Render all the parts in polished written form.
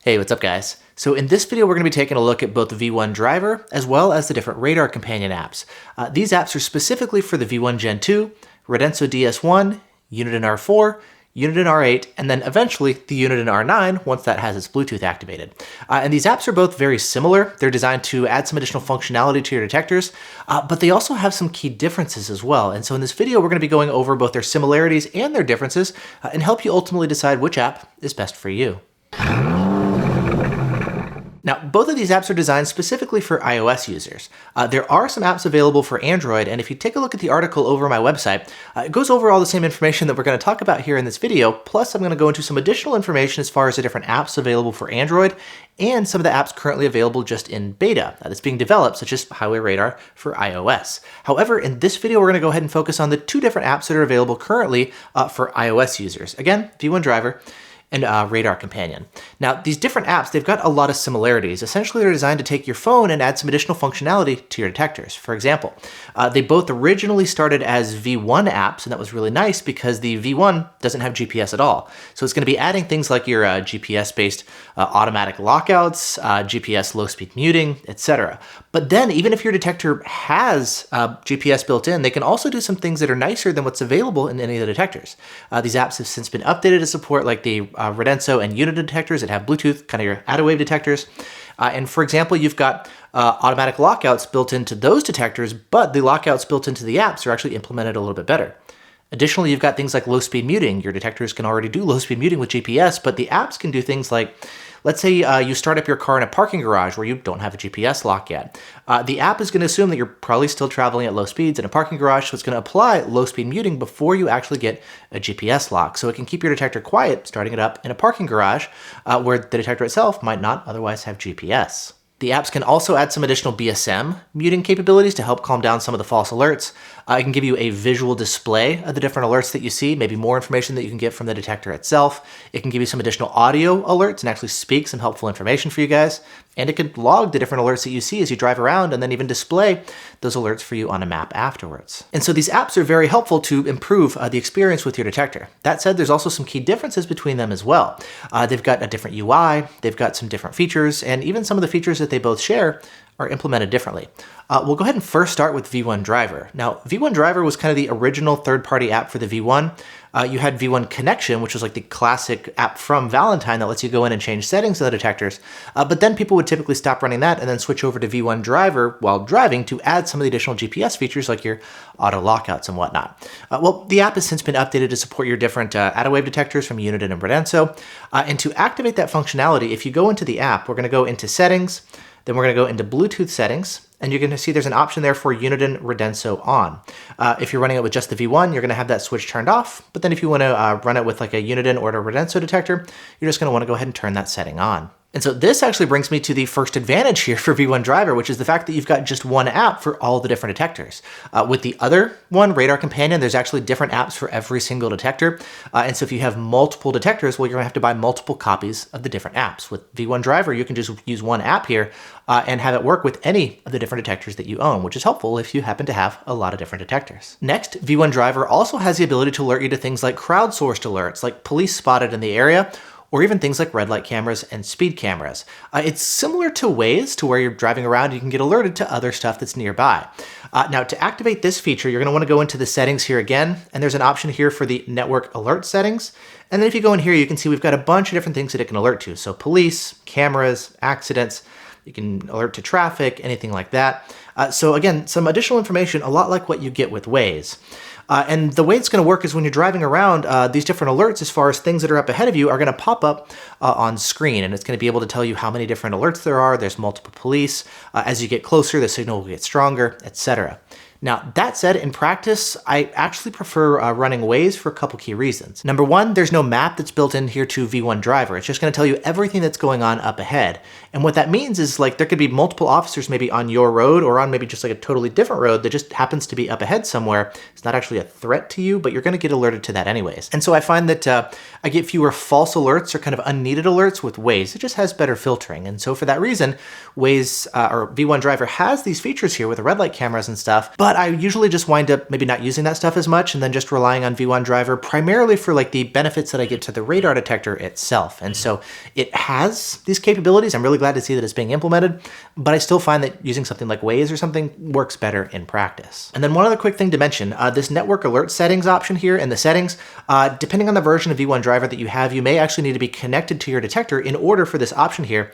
Hey, what's up guys? So in this video, we're going to be taking a look at both the V1Driver as well as the different radar companion apps. These apps are specifically for the V1 Gen 2, Radenso DS1, Uniden R4, Uniden R8, and then eventually the Uniden R9 once that has its Bluetooth activated. And these apps are both very similar. They're designed to add some additional functionality to your detectors, but they also have some key differences as well. And so in this video, we're going to be going over both their similarities and their differences and help you ultimately decide which app is best for you. Now, both of these apps are designed specifically for iOS users. There are some apps available for Android, and if you take a look at the article over my website, it goes over all the same information that we're going to talk about here in this video, plus I'm going to go into some additional information as far as the different apps available for Android and some of the apps currently available just in beta that's being developed, such as Highway Radar for iOS. However, in this video, we're going to go ahead and focus on the two different apps that are available currently for iOS users. Again, V1Driver and Radar Companion. Now, these different apps, they've got a lot of similarities. Essentially, they're designed to take your phone and add some additional functionality to your detectors. For example, they both originally started as V1 apps, and that was really nice because the V1 doesn't have GPS at all. So it's going to be adding things like your GPS-based automatic lockouts, GPS low-speed muting, etc. But then, even if your detector has GPS built in, they can also do some things that are nicer than what's available in any of the detectors. These apps have since been updated to support like the Radenso and Uniden detectors that have Bluetooth, kind of your out-of-wave detectors. And for example, you've got automatic lockouts built into those detectors, but the lockouts built into the apps are actually implemented a little bit better. Additionally, you've got things like low-speed muting. Your detectors can already do low-speed muting with GPS, but the apps can do things like, let's say you start up your car in a parking garage where you don't have a GPS lock yet. The app is going to assume that you're probably still traveling at low speeds in a parking garage, so it's going to apply low-speed muting before you actually get a GPS lock. So it can keep your detector quiet, starting it up in a parking garage where the detector itself might not otherwise have GPS. The apps can also add some additional BSM muting capabilities to help calm down some of the false alerts. It can give you a visual display of the different alerts that you see, maybe more information that you can get from the detector itself. It can give you some additional audio alerts and actually speak some helpful information for you guys. And it can log the different alerts that you see as you drive around and then even display those alerts for you on a map afterwards. And so these apps are very helpful to improve the experience with your detector. That said, there's also some key differences between them as well. They've got a different UI, they've got some different features, and even some of the features that they both share are implemented differently. We'll go ahead and first start with V1Driver. Now, V1Driver was kind of the original third-party app for the V1. You had V1 Connection, which was like the classic app from Valentine that lets you go in and change settings of the detectors. But then people would typically stop running that and then switch over to V1Driver while driving to add some of the additional GPS features like your auto lockouts and whatnot. Well, the app has since been updated to support your different out-of-wave detectors from Uniden and Radenso. And to activate that functionality, if you go into the app, we're going to go into Settings, then we're going to go into Bluetooth settings, and you're going to see there's an option there for Uniden Radenso on. If you're running it with just the V1, you're going to have that switch turned off, but then if you want to run it with like a Uniden or a Radenso detector, you're just going to want to go ahead and turn that setting on. And so this actually brings me to the first advantage here for V1Driver, which is the fact that you've got just one app for all the different detectors. With the other one, Radar Companion, there's actually different apps for every single detector. And so if you have multiple detectors, well, you're gonna have to buy multiple copies of the different apps. With V1Driver, you can just use one app here and have it work with any of the different detectors that you own, which is helpful if you happen to have a lot of different detectors. Next, V1Driver also has the ability to alert you to things like crowdsourced alerts, like police spotted in the area, or even things like red light cameras and speed cameras. It's similar to Waze, to where you're driving around, you can get alerted to other stuff that's nearby. Now, to activate this feature, you're gonna wanna go into the settings here again, and there's an option here for the network alert settings. And then if you go in here, you can see we've got a bunch of different things that it can alert to. So police, cameras, accidents, you can alert to traffic, anything like that. So again, some additional information, a lot like what you get with Waze. And the way it's going to work is when you're driving around, these different alerts as far as things that are up ahead of you are going to pop up on screen, and it's going to be able to tell you how many different alerts there are. There's multiple police. As you get closer, the signal will get stronger, etc. Now, that said, in practice, I actually prefer running Waze for a couple key reasons. Number one, there's no map that's built in here to V1Driver. It's just going to tell you everything that's going on up ahead. And what that means is like there could be multiple officers maybe on your road or on maybe just like a totally different road that just happens to be up ahead somewhere. It's not actually a threat to you, but you're going to get alerted to that anyways. And so I find that I get fewer false alerts or kind of unneeded alerts with Waze. It just has better filtering. And so for that reason, Waze or V1Driver has these features here with the red light cameras and stuff, but but I usually just wind up maybe not using that stuff as much and then just relying on V1Driver primarily for like the benefits that I get to the radar detector itself. And so it has these capabilities. I'm really glad to see that it's being implemented, but I still find that using something like Waze or something works better in practice. And then one other quick thing to mention, this network alert settings option here in the settings, depending on the version of V1Driver that you have, you may actually need to be connected to your detector in order for this option here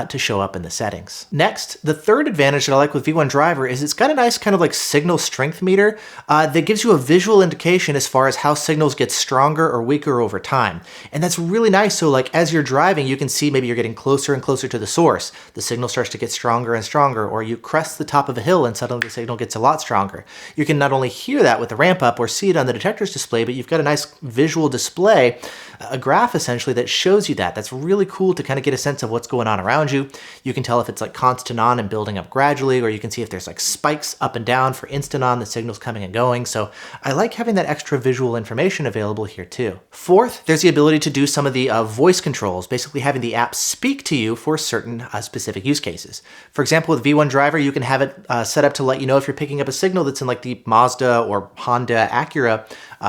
to show up in the settings. Next, the third advantage that I like with V1Driver is it's got a nice kind of like signal strength meter that gives you a visual indication as far as how signals get stronger or weaker over time. And that's really nice. So like as you're driving, you can see maybe you're getting closer and closer to the source. The signal starts to get stronger and stronger, or you crest the top of a hill and suddenly the signal gets a lot stronger. You can not only hear that with the ramp up or see it on the detector's display, but you've got a nice visual display, a graph essentially that shows you that. That's really cool to kind of get a sense of what's going on around you. You can tell if it's like constant on and building up gradually, or you can see if there's like spikes up and down for instant on, the signal's coming and going. So I like having that extra visual information available here too. Fourth, there's the ability to do some of the voice controls, basically having the app speak to you for certain specific use cases. For example, with V1Driver, you can have it set up to let you know if you're picking up a signal that's in like the Mazda or Honda Acura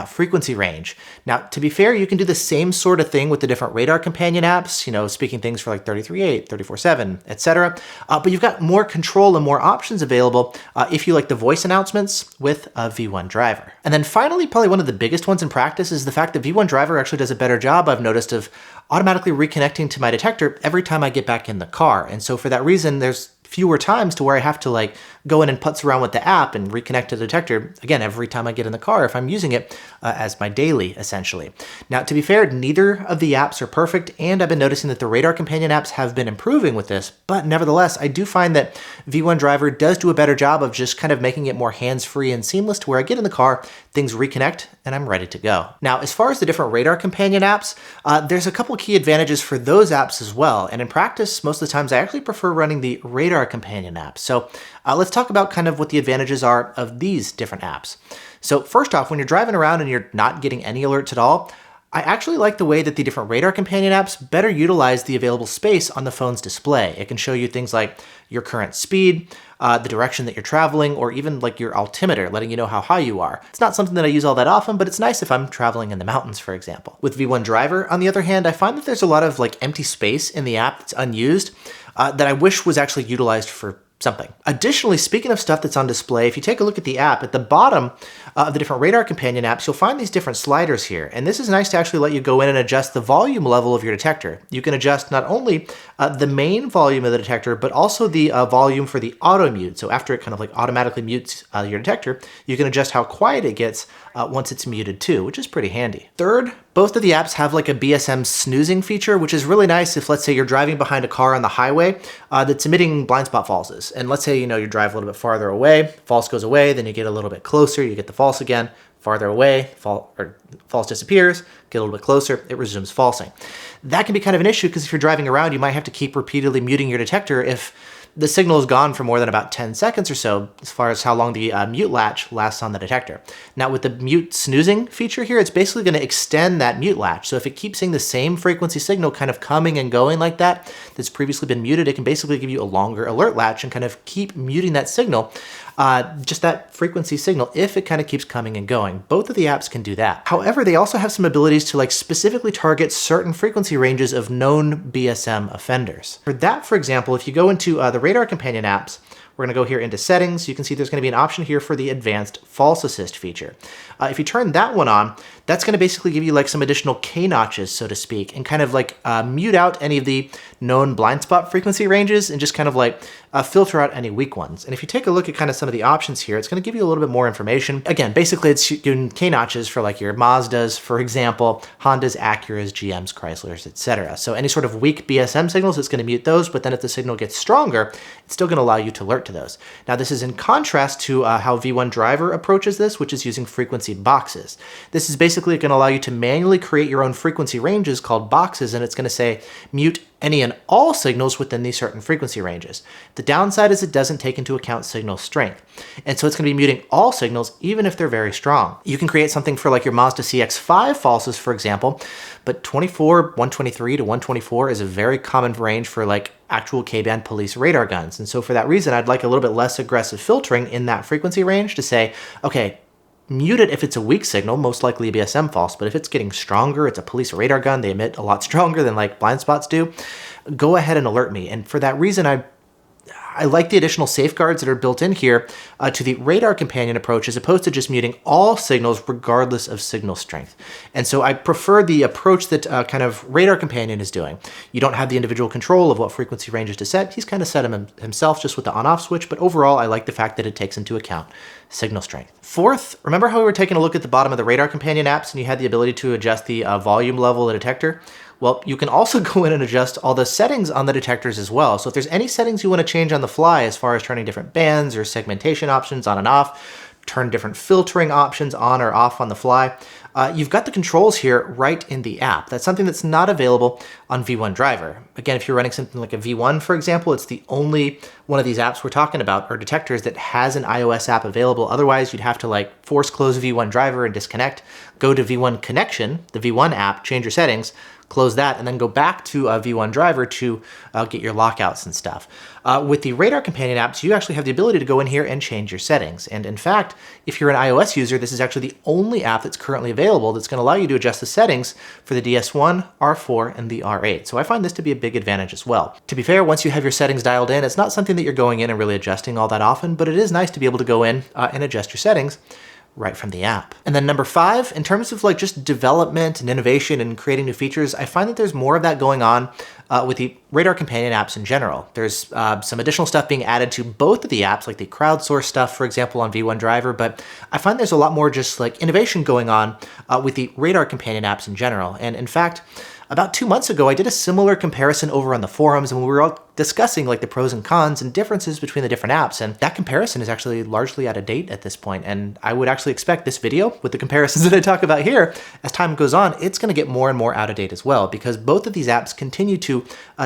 frequency range. Now, to be fair, you can do the same sort of thing with the different radar companion apps, you know, speaking things for like 33.8, 34.7, etc. But you've got more control and more options available if you like the voice announcements with V1Driver. And then finally, probably one of the biggest ones in practice is the fact that V1Driver actually does a better job, I've noticed, of automatically reconnecting to my detector every time I get back in the car. And so for that reason, there's fewer times to where I have to like go in and putz around with the app and reconnect to the detector, again, every time I get in the car if I'm using it as my daily, essentially. Now, to be fair, neither of the apps are perfect, and I've been noticing that the radar companion apps have been improving with this, but nevertheless, I do find that V1Driver does do a better job of just kind of making it more hands-free and seamless to where I get in the car, things reconnect, and I'm ready to go. Now, as far as the different radar companion apps, there's a couple key advantages for those apps as well, and in practice, most of the times I actually prefer running the radar companion app. So let's talk about kind of what the advantages are of these different apps. So first off, when you're driving around and you're not getting any alerts at all, I actually like the way that the different radar companion apps better utilize the available space on the phone's display. It can show you things like your current speed, the direction that you're traveling, or even like your altimeter, letting you know how high you are. It's not something that I use all that often, but it's nice if I'm traveling in the mountains, for example. With V1Driver, on the other hand, I find that there's a lot of like empty space in the app that's unused that I wish was actually utilized for something. Additionally, speaking of stuff that's on display, if you take a look at the app, at the bottom of the different radar companion apps, you'll find these different sliders here. And this is nice to actually let you go in and adjust the volume level of your detector. You can adjust not only the main volume of the detector, but also the volume for the auto mute. So after it kind of like automatically mutes your detector, you can adjust how quiet it gets once it's muted too, which is pretty handy. Third, both of the apps have like a BSM snoozing feature, which is really nice if, let's say, you're driving behind a car on the highway that's emitting blind spot falses. And let's say, you know, you drive a little bit farther away, false goes away, then you get a little bit closer, you get the false again, farther away, false disappears, get a little bit closer, it resumes falsing. That can be kind of an issue because if you're driving around, you might have to keep repeatedly muting your detector if the signal is gone for more than about 10 seconds or so, as far as how long the mute latch lasts on the detector. Now with the mute snoozing feature here, it's basically going to extend that mute latch. So if it keeps seeing the same frequency signal kind of coming and going like that, that's previously been muted, it can basically give you a longer alert latch and kind of keep muting that signal, just that frequency signal, if it kind of keeps coming and going. Both of the apps can do that. However, they also have some abilities to like specifically target certain frequency ranges of known BSM offenders. For that, for example, if you go into the radar companion apps, we're going to go here into settings. You can see there's going to be an option here for the advanced false assist feature. If you turn that one on, that's going to basically give you like some additional K notches, so to speak, and kind of like mute out any of the known blind spot frequency ranges and just kind of like filter out any weak ones. And if you take a look at kind of some of the options here, it's going to give you a little bit more information. Again, basically it's doing K notches for like your Mazdas, for example, Hondas, Acuras, GMs, Chryslers, etc. So any sort of weak BSM signals, it's going to mute those, but then if the signal gets stronger, it's still going to allow you to alert to those. Now this is in contrast to how V1Driver approaches this, which is using frequency boxes. This is basically going to allow you to manually create your own frequency ranges called boxes, and it's going to say mute any and all signals within these certain frequency ranges. The downside is it doesn't take into account signal strength. And so it's going to be muting all signals, even if they're very strong. You can create something for like your Mazda CX-5 falses, for example, but 123 to 124 is a very common range for like actual K-band police radar guns. And so for that reason, I'd like a little bit less aggressive filtering in that frequency range to say, okay, mute it if it's a weak signal, most likely a BSM false, but if it's getting stronger, it's a police radar gun, they emit a lot stronger than like blind spots do, go ahead and alert me. And for that reason, I like the additional safeguards that are built in here to the radar companion approach as opposed to just muting all signals regardless of signal strength. And so I prefer the approach that kind of radar companion is doing. You don't have the individual control of what frequency ranges to set. He's kind of set them himself just with the on-off switch, but overall I like the fact that it takes into account signal strength. Fourth, remember how we were taking a look at the bottom of the radar companion apps and you had the ability to adjust the volume level of the detector? Well, you can also go in and adjust all the settings on the detectors as well. So if there's any settings you want to change on the fly as far as turning different bands or segmentation options on and off, turn different filtering options on or off on the fly, you've got the controls here right in the app. That's something that's not available on V1Driver. Again, if you're running something like a V1, for example, it's the only one of these apps we're talking about, or detectors, that has an iOS app available. Otherwise, you'd have to like force close V1Driver and disconnect, go to V1 Connection, the V1 app, change your settings, close that, and then go back to V1Driver to get your lockouts and stuff. With the radar companion apps, you actually have the ability to go in here and change your settings. And in fact, if you're an iOS user, this is actually the only app that's currently available that's going to allow you to adjust the settings for the DS1, R4, and the R8. So I find this to be a big advantage as well. To be fair, once you have your settings dialed in, it's not something that you're going in and really adjusting all that often, but it is nice to be able to go in and adjust your settings right from the app. And then number 5, in terms of like just development and innovation and creating new features, I find that there's more of that going on with the radar companion apps in general. There's some additional stuff being added to both of the apps, like the crowdsource stuff, for example, on V1Driver, but I find there's a lot more just like innovation going on with the radar companion apps in general. And in fact, about 2 months ago, I did a similar comparison over on the forums, and we were all discussing like the pros and cons and differences between the different apps. And that comparison is actually largely out of date at this point. And I would actually expect this video with the comparisons that I talk about here, as time goes on, it's going to get more and more out of date as well, because both of these apps continue to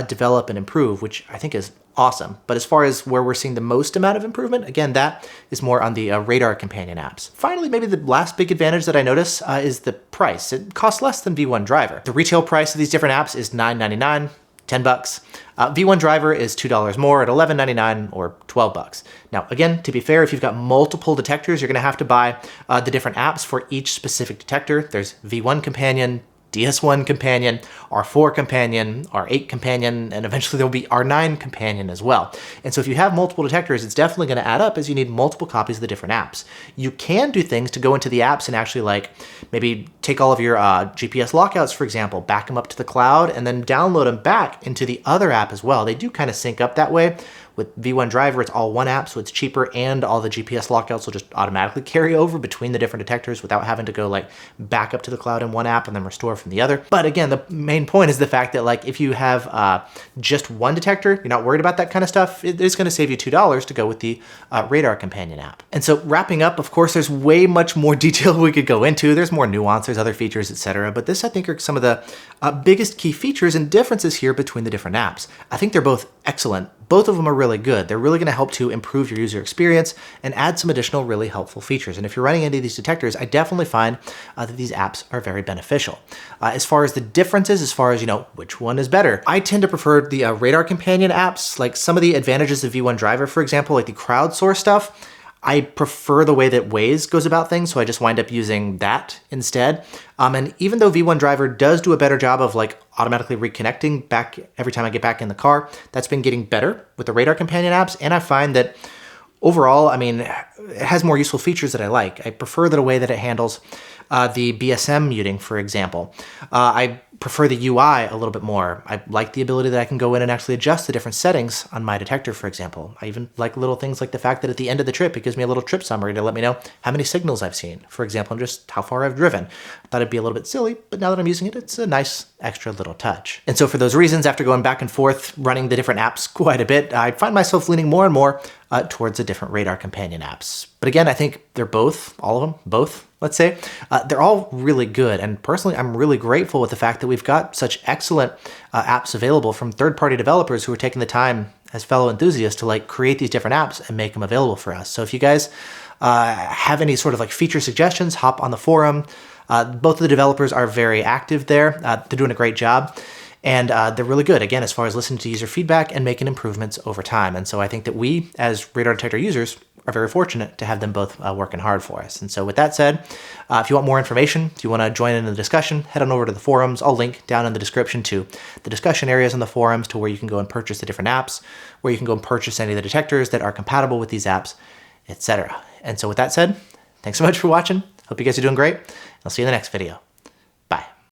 develop and improve, which I think is awesome. But as far as where we're seeing the most amount of improvement, again, that is more on the radar companion apps. Finally, maybe the last big advantage that I notice is the price. It costs less than V1Driver. The retail price of these different apps is $9.99, $10. V1Driver is $2 more at $11.99 or $12. Now, again, to be fair, if you've got multiple detectors, you're going to have to buy the different apps for each specific detector. There's V1 Companion, DS1 Companion, R4 Companion, R8 Companion, and eventually there'll be R9 Companion as well. And so if you have multiple detectors, it's definitely going to add up as you need multiple copies of the different apps. You can do things to go into the apps and actually like maybe take all of your GPS lockouts, for example, back them up to the cloud, and then download them back into the other app as well. They do kind of sync up that way. With V1Driver, it's all one app, so it's cheaper, and all the GPS lockouts will just automatically carry over between the different detectors without having to go like back up to the cloud in one app and then restore from the other. But again, the main point is the fact that like if you have just one detector, you're not worried about that kind of stuff, it's going to save you $2 to go with the radar companion app. And so wrapping up, of course, there's way much more detail we could go into. There's more nuance, there's other features, etc. But this, I think, are some of the biggest key features and differences here between the different apps. I think they're both excellent. Both of them are really good. They're really going to help to improve your user experience and add some additional really helpful features. And if you're running any of these detectors, I definitely find that these apps are very beneficial. As far as the differences, as far as, you know, which one is better, I tend to prefer the radar companion apps. Like some of the advantages of V1Driver, for example, like the crowdsource stuff, I prefer the way that Waze goes about things, so I just wind up using that instead. And even though V1Driver does do a better job of like automatically reconnecting back every time I get back in the car, that's been getting better with the radar companion apps. And I find that overall, I mean, it has more useful features that I like. I prefer the way that it handles the BSM muting, for example. I prefer the UI a little bit more. I like the ability that I can go in and actually adjust the different settings on my detector, for example. I even like little things like the fact that at the end of the trip, it gives me a little trip summary to let me know how many signals I've seen, for example, and just how far I've driven. I thought it'd be a little bit silly, but now that I'm using it, it's a nice extra little touch. And so for those reasons, after going back and forth, running the different apps quite a bit, I find myself leaning more and more towards the different radar companion apps. But But again, I think they're both, all of them, both, let's say, they're all really good. And personally, I'm really grateful with the fact that we've got such excellent apps available from third-party developers who are taking the time as fellow enthusiasts to like create these different apps and make them available for us. So if you guys have any sort of like feature suggestions, hop on the forum. Both of the developers are very active there. They're doing a great job. And they're really good, again, as far as listening to user feedback and making improvements over time. And so I think that we, as radar detector users, are very fortunate to have them both working hard for us. And so with that said, if you want more information, if you want to join in the discussion, head on over to the forums. I'll link down in the description to the discussion areas on the forums to where you can go and purchase the different apps, where you can go and purchase any of the detectors that are compatible with these apps, etc. And so with that said, thanks so much for watching. Hope you guys are doing great. I'll see you in the next video.